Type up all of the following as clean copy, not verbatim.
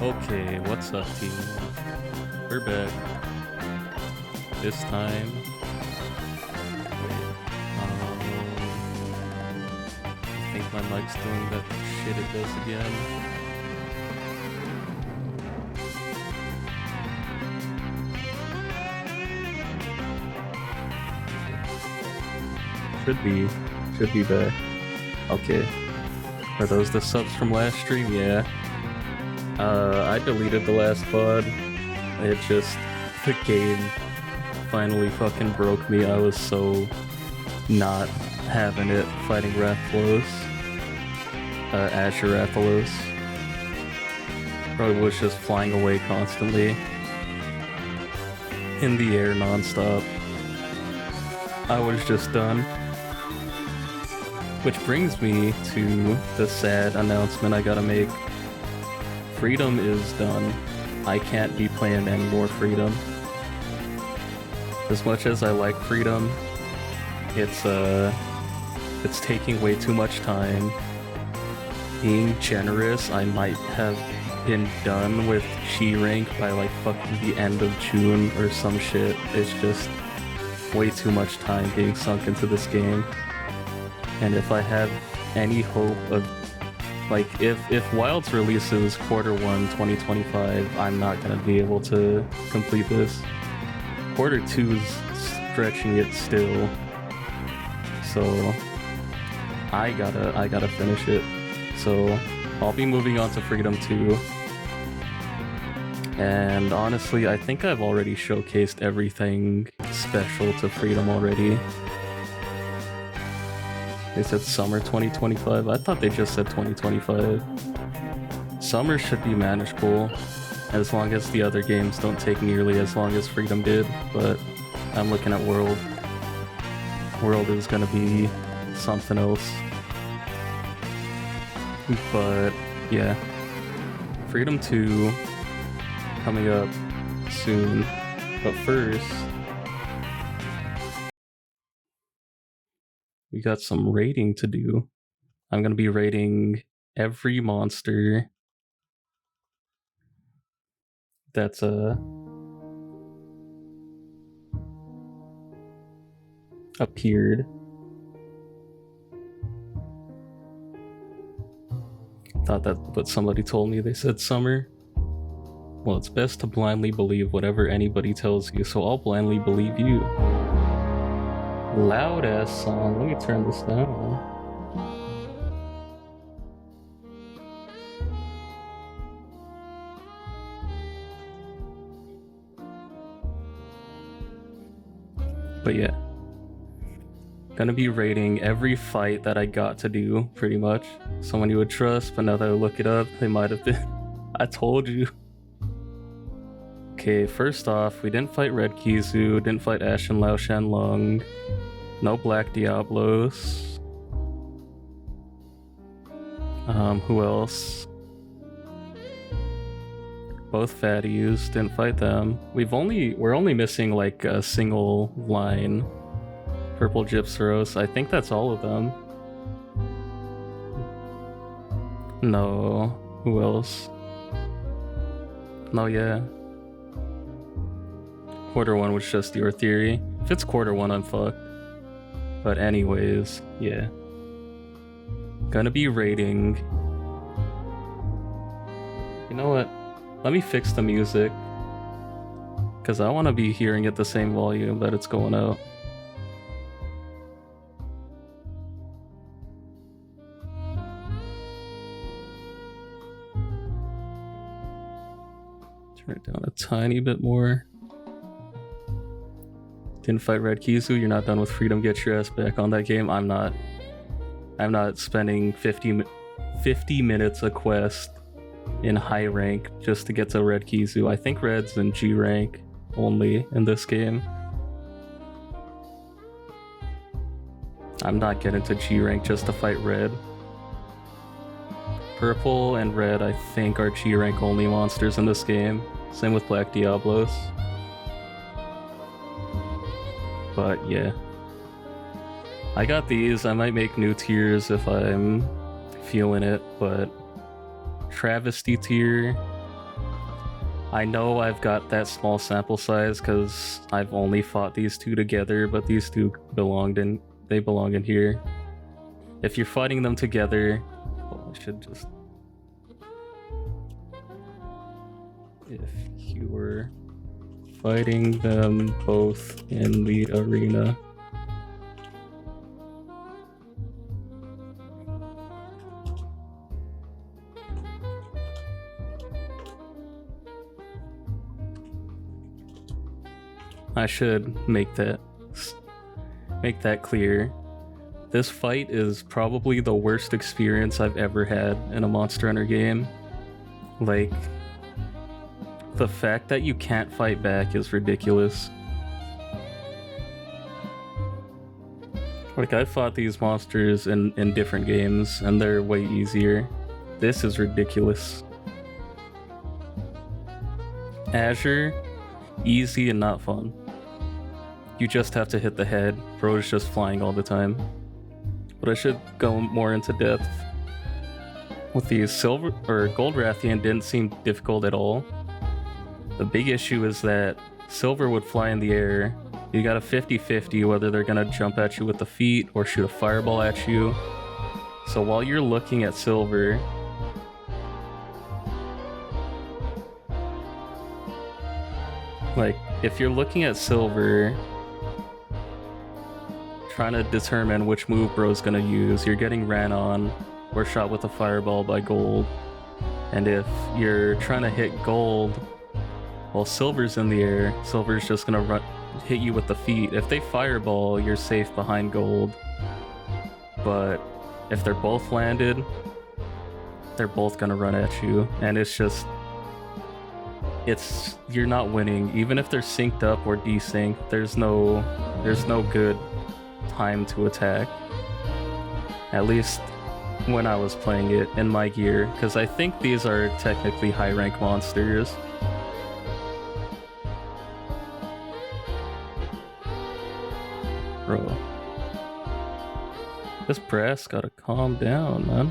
Okay, what's up, team? We're back. This time, wait, I think my mic's doing that shit it does again. Should be back. Okay. Are those the subs from last stream? Yeah. I deleted the last pod. It just, the game finally fucking broke me. I was so not having it fighting Rathalos. Asher Rathalos. Probably was just flying away constantly. In the air nonstop. I was just done. Which brings me to the sad announcement I gotta make. Freedom is done. I can't be playing any more Freedom. As much as I like Freedom, it's taking way too much time. Being generous, I might have been done with G rank by like fucking the end of June or some shit. It's just way too much time being sunk into this game. And if I have any hope of, like, if Wilds releases Q1 2025, I'm not gonna be able to complete this. Q2's stretching it still, so I gotta finish it. So I'll be moving on to Freedom 2. And honestly, I think I've already showcased everything special to Freedom already. They said summer 2025. I thought they just said 2025. Summer should be manageable as long as the other games don't take nearly as long as Freedom did, but I'm looking at World. World is gonna be something else. But yeah, Freedom 2 coming up soon. But first, we got some rating to do. I'm gonna be rating every monster that's appeared. Thought that's what somebody told me. They said summer. Well, it's best to blindly believe whatever anybody tells you, so I'll blindly believe you. Loud ass song. Let me turn this down. But yeah, gonna be rating every fight that I got to do, pretty much. Someone you would trust, but now that I look it up, they might have been. I told you. Okay, first off, we didn't fight Red Kizu, didn't fight Ashen Lao Shanlong, no Black Diablos. Who else? Both fatties, didn't fight them. We're only missing like a single line. Purple Gypsaros, I think that's all of them. No, who else? No, yeah. Q1 was just your theory. If it's Q1, I'm fucked. But anyways, yeah. Gonna be rating. You know what? Let me fix the music. Because I want to be hearing it the same volume that it's going out. Turn it down a tiny bit more. Didn't fight Red Kizu, you're not done with Freedom, get your ass back on that game. I'm not spending 50 minutes a quest in high rank just to get to Red Kizu. I think Red's in G rank only in this game. I'm not getting to G rank just to fight Red. Purple and Red, I think, are G rank only monsters in this game. Same with Black Diablos. But yeah, I got these. I might make new tiers if I'm feeling it, but Travesty tier, I know I've got that small sample size because I've only fought these two together, but these two belong in here. If you're fighting them together, well, I should just... If you were fighting them both in the arena, I should make that clear. This fight is probably the worst experience I've ever had in a Monster Hunter game. Like, the fact that you can't fight back is ridiculous. Like, I fought these monsters in different games, and they're way easier. This is ridiculous. Azure, easy and not fun. You just have to hit the head. Bro is just flying all the time. But I should go more into depth. With these silver or gold Rathian didn't seem difficult at all. The big issue is that silver would fly in the air. You got a 50-50 whether they're gonna jump at you with the feet or shoot a fireball at you. So while you're looking at silver, like, if you're looking at silver, trying to determine which move bro's gonna use, you're getting ran on or shot with a fireball by gold. And if you're trying to hit gold while silver's in the air, silver's just gonna hit you with the feet. If they fireball, you're safe behind gold. But if they're both landed, they're both gonna run at you, and you're not winning. Even if they're synced up or desynced, there's no good time to attack. At least when I was playing it in my gear, because I think these are technically high rank monsters. Bro, this brass gotta calm down, man.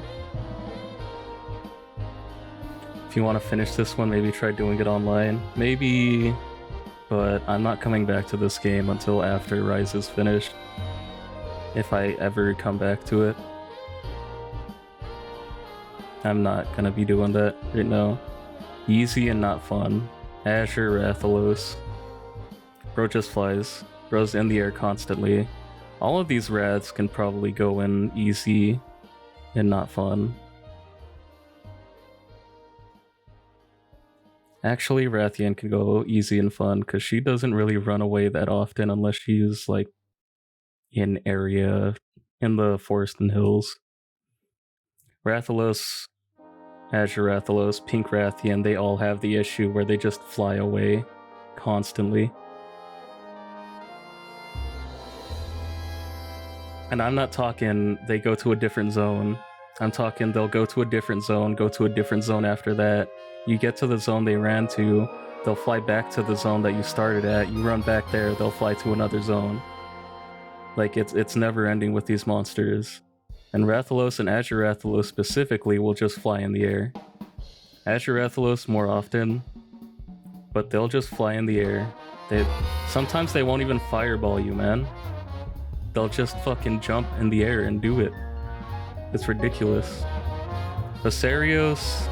If you want to finish this one, maybe try doing it online. Maybe, but I'm not coming back to this game until after Rise is finished. If I ever come back to it. I'm not gonna be doing that right now. Easy and not fun. Azure Rathalos. Bro just flies. Bro's in the air constantly. All of these rats can probably go in easy and not fun. Actually, Rathian can go easy and fun because she doesn't really run away that often unless she's like in area in the forest and hills. Rathalos, Azure Rathalos, Pink Rathian, they all have the issue where they just fly away constantly. And I'm not talking they go to a different zone. I'm talking they'll go to a different zone, go to a different zone after that. You get to the zone they ran to, they'll fly back to the zone that you started at. You run back there, they'll fly to another zone. Like, it's never ending with these monsters. And Rathalos and Azure Rathalos specifically will just fly in the air. Azure Rathalos more often, but they'll just fly in the air. Sometimes they won't even fireball you, man. They'll just fucking jump in the air and do it. It's ridiculous. Basarios,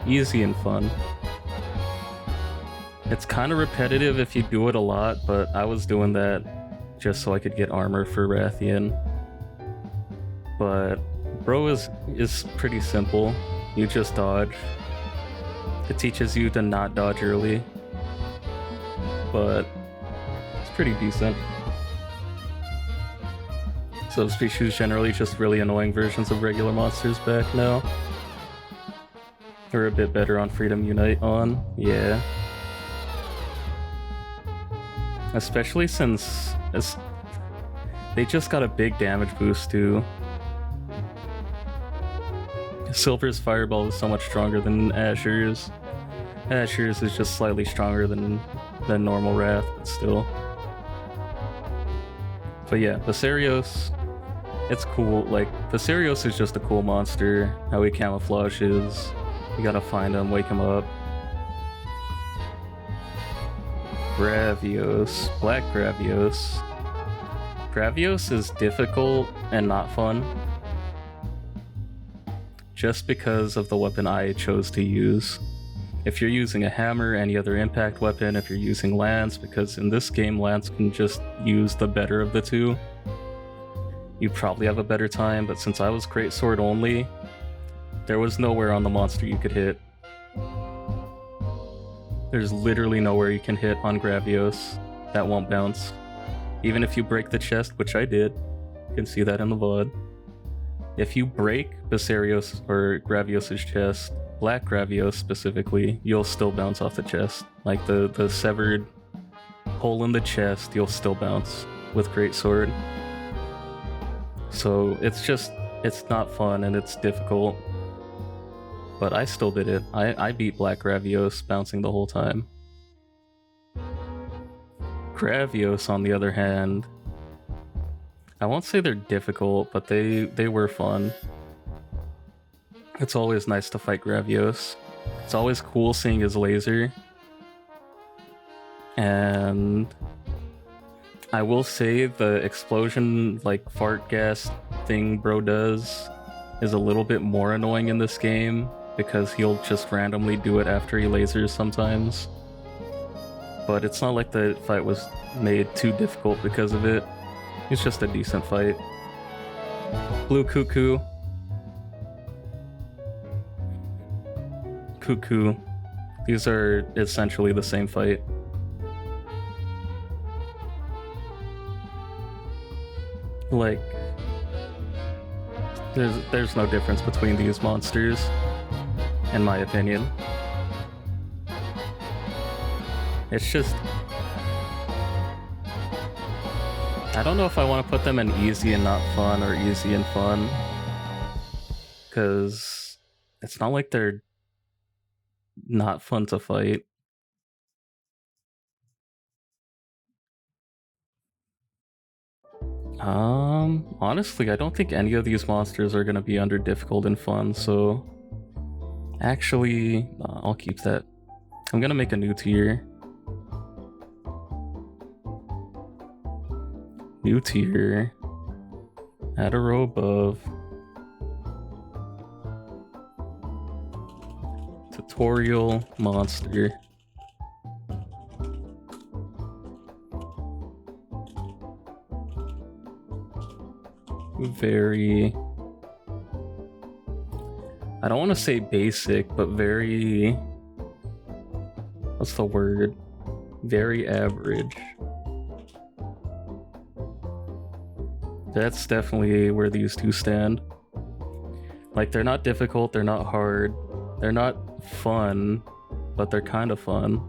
easy and fun. It's kind of repetitive if you do it a lot, but I was doing that just so I could get armor for Rathian. But bro is pretty simple. You just dodge. It teaches you to not dodge early, but it's pretty decent. Subspecies generally just really annoying versions of regular monsters back now. They're a bit better on Freedom Unite on, yeah. Especially since they just got a big damage boost too. Silver's Fireball is so much stronger than Azure's. Azure's is just slightly stronger than normal Wrath, but still. But yeah, Basarios, it's cool. Like, Basarios is just a cool monster. How he camouflages. You gotta find him, wake him up. Gravios. Black Gravios. Gravios is difficult and not fun. Just because of the weapon I chose to use. If you're using a hammer, any other impact weapon, if you're using lance, because in this game lance can just use the better of the two, you probably have a better time, but since I was greatsword only, there was nowhere on the monster you could hit. There's literally nowhere you can hit on Gravios that won't bounce. Even if you break the chest, which I did, you can see that in the VOD. If you break Basarios or Gravios' chest, Black Gravios specifically, you'll still bounce off the chest. Like the severed hole in the chest, you'll still bounce with Greatsword. So it's not fun and it's difficult. But I still did it. I beat Black Gravios bouncing the whole time. Gravios, on the other hand, I won't say they're difficult, but they were fun. It's always nice to fight Gravios. It's always cool seeing his laser. And I will say the explosion, like fart gas thing bro does is a little bit more annoying in this game because he'll just randomly do it after he lasers sometimes. But it's not like the fight was made too difficult because of it. It's just a decent fight. Blue Cuckoo. Cuckoo. These are essentially the same fight. Like, there's no difference between these monsters, in my opinion. It's just, I don't know if I want to put them in easy and not fun or easy and fun, because it's not like they're not fun to fight. Honestly, I don't think any of these monsters are gonna be under difficult and fun, so actually, I'll keep that. I'm gonna make a new tier. New tier. Add a row above. Tutorial monster. Very, I don't want to say basic, but very, what's the word? Very average. That's definitely where these two stand. Like, they're not difficult, they're not hard, they're not fun, but they're kind of fun.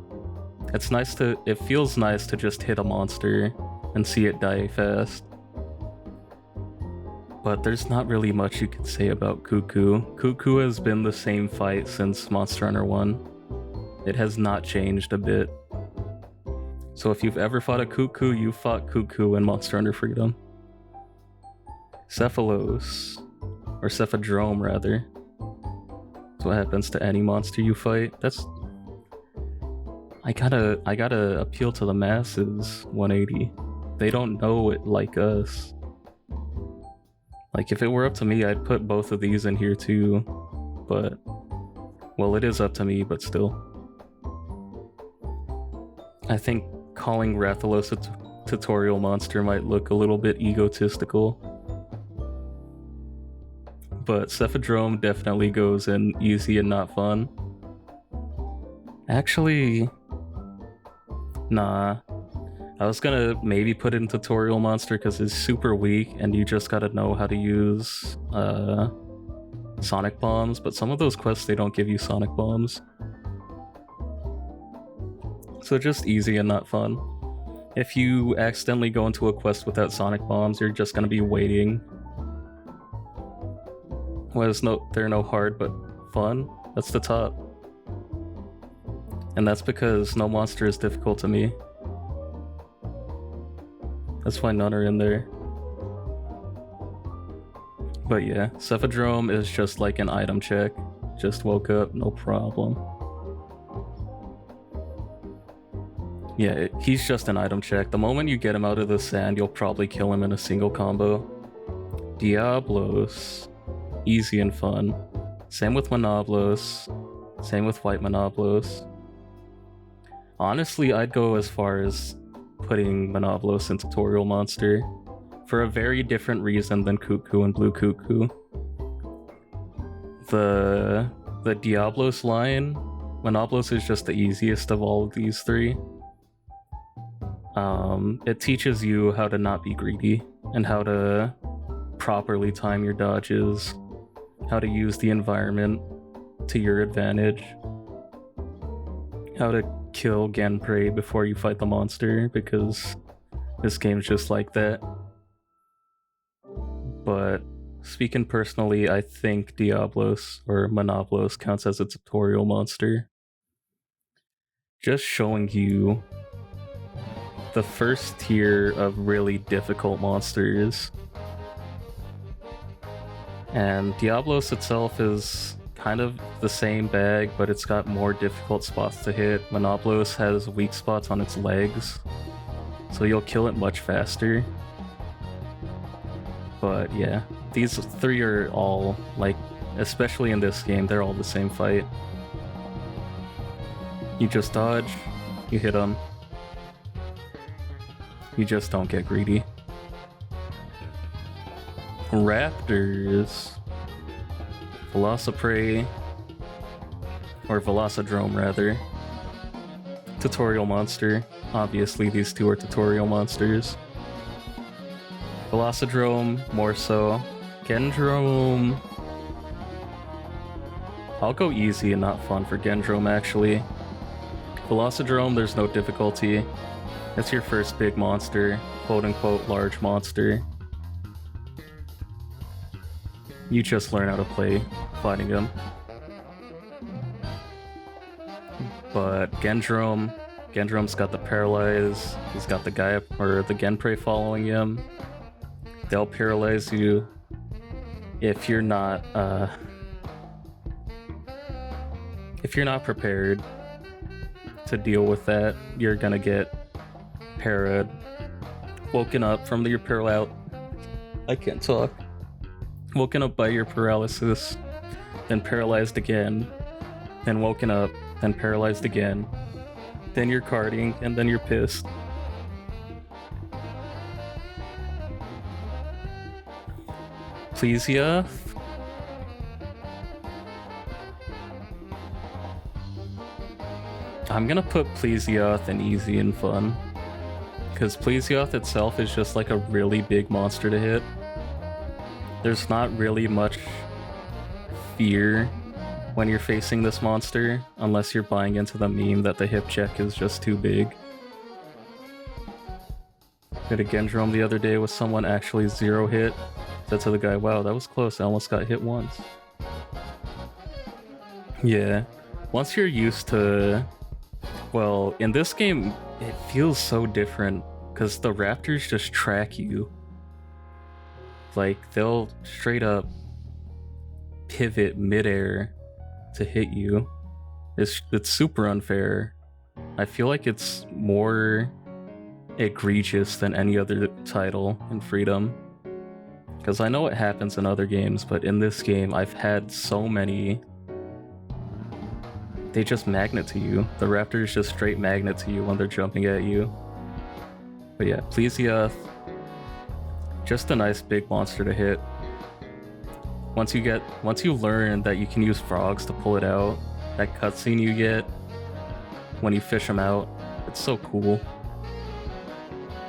It's nice to, it feels nice to just hit a monster and see it die fast. But there's not really much you can say about Cuckoo. Cuckoo has been the same fight since Monster Hunter 1. It has not changed a bit. So if you've ever fought a Cuckoo, you fought Cuckoo in Monster Hunter Freedom. Cephalos, or Cephadrome rather. That's what happens to any monster you fight. That's, I gotta appeal to the masses, 180. They don't know it like us. Like, if it were up to me, I'd put both of these in here too, but, well, it is up to me, but still. I think calling Rathalos a tutorial monster might look a little bit egotistical, but Cephadrome definitely goes in easy and not fun. Actually, nah. I was gonna maybe put in tutorial monster because it's super weak and you just gotta know how to use sonic bombs, but some of those quests they don't give you sonic bombs. So just easy and not fun. If you accidentally go into a quest without sonic bombs, you're just gonna be waiting. Well, they're no hard but fun. That's the top. And that's because no monster is difficult to me. That's why none are in there. But yeah, Cephadrome is just like an item check. Just woke up, no problem. Yeah, he's just an item check. The moment you get him out of the sand, you'll probably kill him in a single combo. Diablos. Easy and fun. Same with Monoblos. Same with White Monoblos. Honestly, I'd go as far as putting Monoblos in Tutorial Monster for a very different reason than Cuckoo and Blue Cuckoo. The Diablos line, Monoblos is just the easiest of all of these three. It teaches you how to not be greedy and how to properly time your dodges, how to use the environment to your advantage, how to kill Genprey before you fight the monster, because this game's just like that. But speaking personally, I think Diablos or Monoblos counts as a tutorial monster. Just showing you the first tier of really difficult monsters. And Diablos itself is kind of the same bag, but it's got more difficult spots to hit. Monoblos has weak spots on its legs, so you'll kill it much faster. But yeah, these three are all, like, especially in this game, they're all the same fight. You just dodge, you hit them. You just don't get greedy. Raptors. Velociprey. Or Velocidrome, rather. Tutorial monster. Obviously, these two are tutorial monsters. Velocidrome, more so. Gendrome. I'll go easy and not fun for Gendrome, actually. Velocidrome, there's no difficulty. It's your first big monster, quote-unquote large monster. You just learn how to play fighting him. But Gendrome's got the Paralyze, he's got the guy or the Genprey following him. They'll paralyze you if you're not prepared to deal with that. You're gonna get para'd, woken up from your paralysis. I can't talk. Woken up by your paralysis, then paralyzed again, then woken up, then paralyzed again, then you're carding, and then you're pissed. Plesia. I'm gonna put Plesioth in easy and fun, because Plesioth itself is just like a really big monster to hit. There's not really much fear when you're facing this monster, unless you're buying into the meme that the hip check is just too big. Did a Gendrome the other day with someone actually 0 hit. Said to the guy, wow, that was close, I almost got hit once. Yeah, once you're used to... Well, in this game, it feels so different, because the Raptors just track you. Like, they'll straight up pivot midair to hit you. It's super unfair. I feel like it's more egregious than any other title in Freedom. Because I know it happens in other games, but in this game, I've had so many... They just magnet to you. The Raptors just straight magnet to you when they're jumping at you. But yeah, Plesioth. Just a nice big monster to hit. Once you learn that you can use frogs to pull it out, that cutscene you get when you fish them out, it's so cool.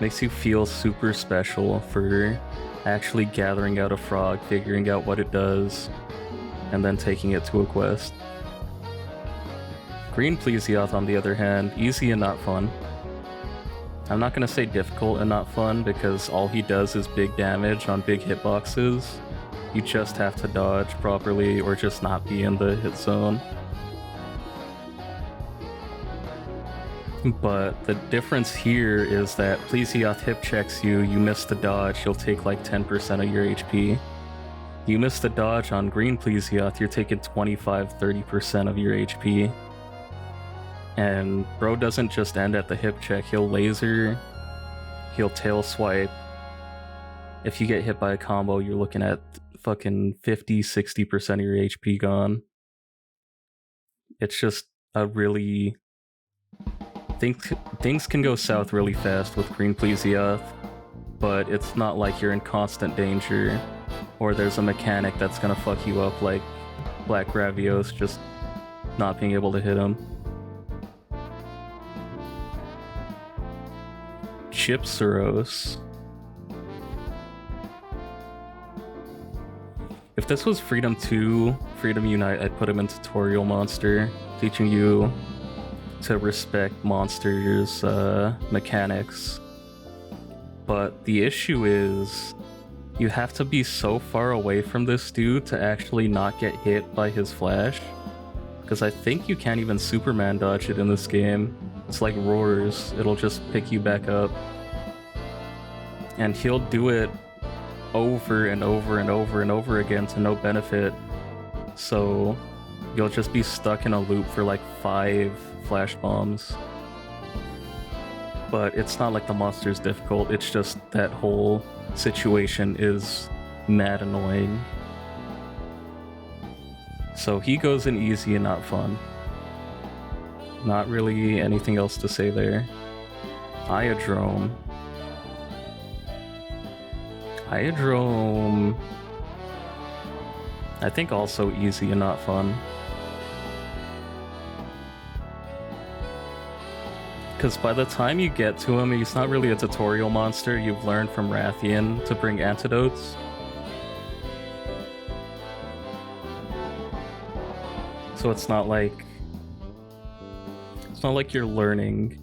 Makes you feel super special for actually gathering out a frog, figuring out what it does, and then taking it to a quest. Green Plesioth, on the other hand, easy and not fun. I'm not gonna say difficult and not fun, because all he does is big damage on big hitboxes. You just have to dodge properly or just not be in the hit zone. But the difference here is that Plesioth hip checks you, you miss the dodge, you'll take like 10% of your HP. You miss the dodge on Green Plesioth, you're taking 25-30% of your HP. And bro doesn't just end at the hip check, he'll laser, he'll tail swipe. If you get hit by a combo, you're looking at fucking 50-60% of your HP gone. It's just a really... Things can go south really fast with Green Plesioth, but it's not like you're in constant danger, or there's a mechanic that's gonna fuck you up like Black Gravios just not being able to hit him. Chipsuros. If this was Freedom 2, Freedom Unite, I'd put him in Tutorial Monster, teaching you to respect monsters' mechanics. But the issue is, you have to be so far away from this dude to actually not get hit by his flash. Because I think you can't even Superman dodge it in this game. It's like Roars, it'll just pick you back up. And he'll do it over and over and over and over again to no benefit. So you'll just be stuck in a loop for like 5 flash bombs. But it's not like the monster's difficult, it's just that whole situation is mad annoying. So he goes in easy and not fun. Not really anything else to say there. Iodrome. Iodrome, I think also easy and not fun. Because by the time you get to him, he's not really a tutorial monster. You've learned from Rathian to bring antidotes. So it's not like you're learning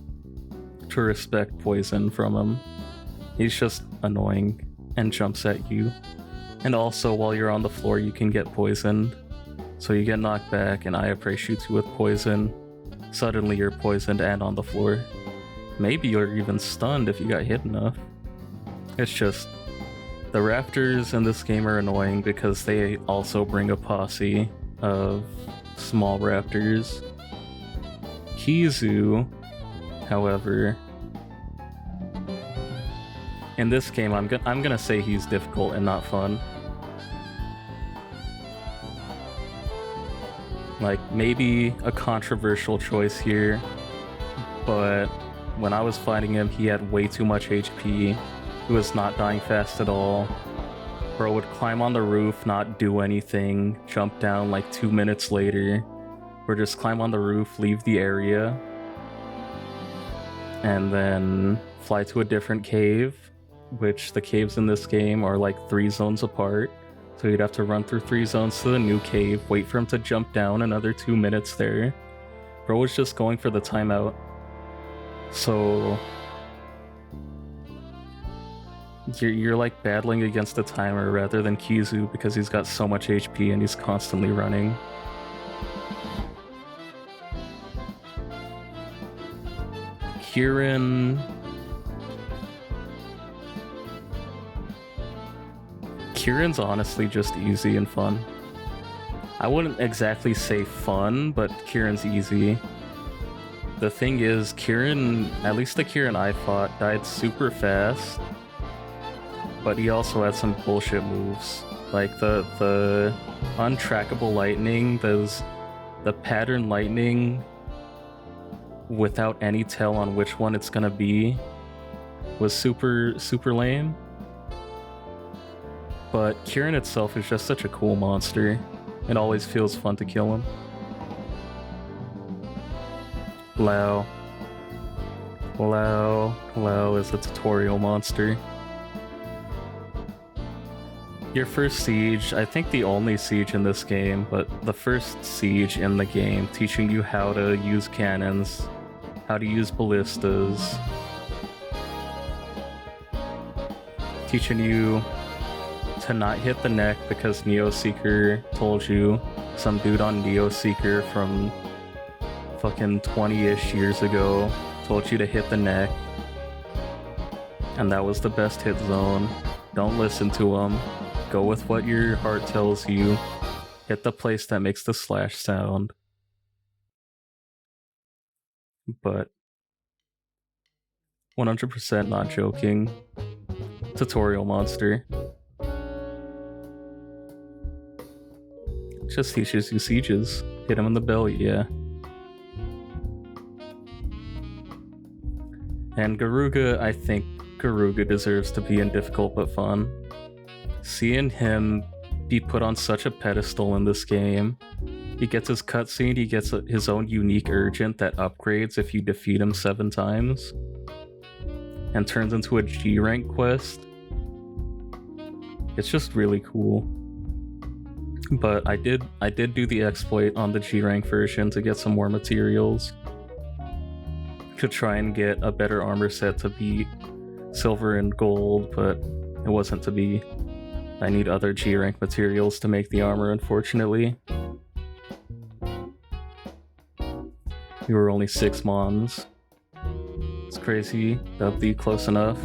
to respect poison from him. He's just annoying and jumps at you. And also, while you're on the floor, you can get poisoned. So you get knocked back and Iapray shoots you with poison. Suddenly you're poisoned and on the floor. Maybe you're even stunned if you got hit enough. It's just... the raptors in this game are annoying because they also bring a posse of small raptors. Kizu, however... in this game, I'm gonna say he's difficult and not fun. Like, maybe a controversial choice here, but when I was fighting him, he had way too much HP. He was not dying fast at all. Bro would climb on the roof, not do anything, jump down like 2 minutes later, or just climb on the roof, leave the area, and then fly to a different cave, which the caves in this game are like 3 zones apart. So you'd have to run through 3 zones to the new cave, wait for him to jump down another 2 minutes there. Bro was just going for the timeout. So you're like battling against a timer rather than Kizu because he's got so much HP and he's constantly running. Kieran's honestly just easy and fun. I wouldn't exactly say fun, but Kieran's easy. The thing is, Kieran, at least the Kieran I fought, died super fast, but he also had some bullshit moves. Like the untrackable lightning, the pattern lightning without any tell on which one it's gonna be was super lame. But Kieran itself is just such a cool monster. It always feels fun to kill him. Lao is a tutorial monster. Your first siege, I think the only siege in this game, but the first siege in the game, teaching you how to use cannons, how to use ballistas, teaching you to not hit the neck because Neo Seeker told you. Some dude on Neo Seeker from fucking 20-ish years ago told you to hit the neck, and that was the best hit zone. Don't listen to him. Go with what your heart tells you. Hit the place that makes the slash sound. but 100% not joking. Tutorial monster. Just teaches you sieges. Hit him in the belly, yeah. And Garuga, I think Garuga deserves to be in difficult but fun. Seeing him be put on such a pedestal in this game. He gets his cutscene, he gets his own unique urgent that upgrades if you defeat him 7 times. And turns into a G rank quest. It's just really cool. But I did do the exploit on the G rank version to get some more materials. To try and get a better armor set to beat silver and gold, but it wasn't to be. I need other G rank materials to make the armor, unfortunately. We were only 6 mons. It's crazy. That'd be close enough.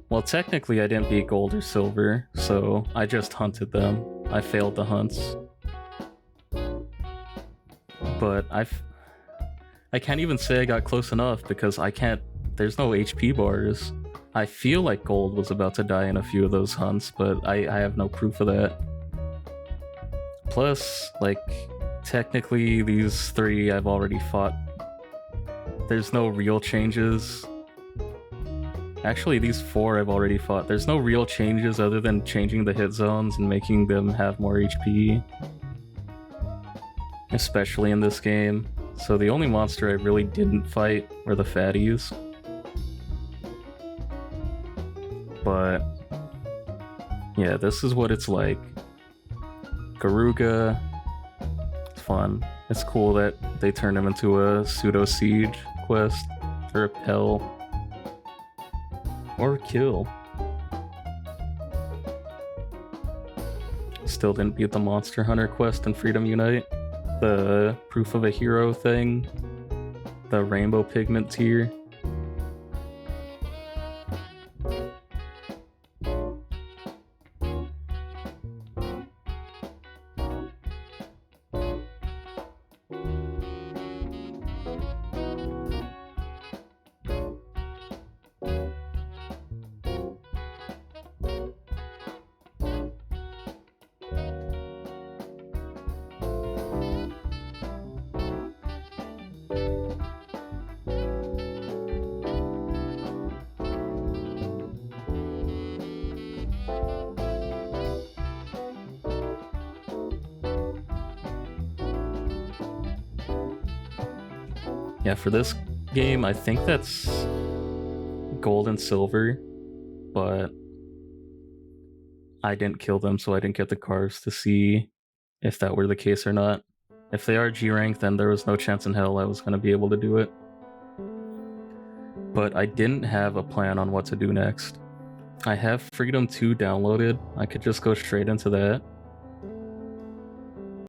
Well, technically I didn't beat gold or silver, so I just hunted them. I failed the hunts. But I can't even say I got close enough because there's no HP bars. I feel like gold was about to die in a few of those hunts, but I have no proof of that. Plus, like, technically these 3 I've already fought. There's no real changes. Actually, these 4 I've already fought. There's no real changes other than changing the hit zones and making them have more HP. Especially in this game. So the only monster I really didn't fight were the fatties. But yeah, this is what it's like. Garuga, it's fun. It's cool that they turned him into a pseudo-siege quest for a Repel. Or kill. Still didn't beat the Monster Hunter quest in Freedom Unite. The proof of a hero thing. The rainbow pigment tier. Yeah, for this game, I think that's gold and silver, but I didn't kill them, so I didn't get the cards to see if that were the case or not. If they are G rank, then there was no chance in hell I was going to be able to do it. But I didn't have a plan on what to do next. I have Freedom 2 downloaded. I could just go straight into that.